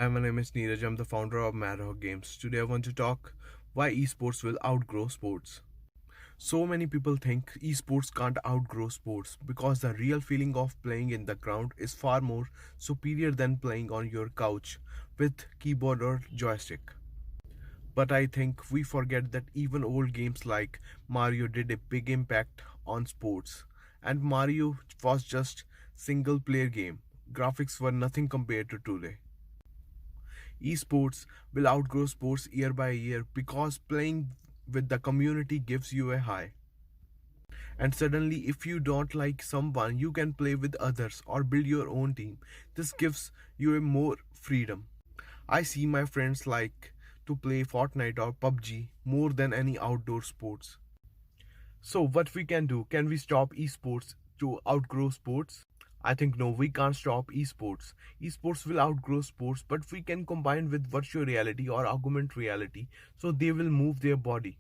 Hi, my name is Neeraj. I'm the founder of Madhawk Games. Today I want to talk why esports will outgrow sports. So many people think esports can't outgrow sports because the real feeling of playing in the ground is far more superior than playing on your couch with keyboard or joystick. But I think we forget that even old games like Mario did a big impact on sports. And Mario was just single player game. Graphics were nothing compared to today. Esports will outgrow sports year by year because playing with the community gives you a high. And suddenly, if you don't like someone, you can play with others or build your own team. This gives you a more freedom. I see my friends like to play Fortnite or PUBG more than any outdoor sports. So, what we can do? Can we stop esports to outgrow sports? I think no, we can't stop esports. Esports will outgrow sports, but we can combine with virtual reality or augmented reality so they will move their body.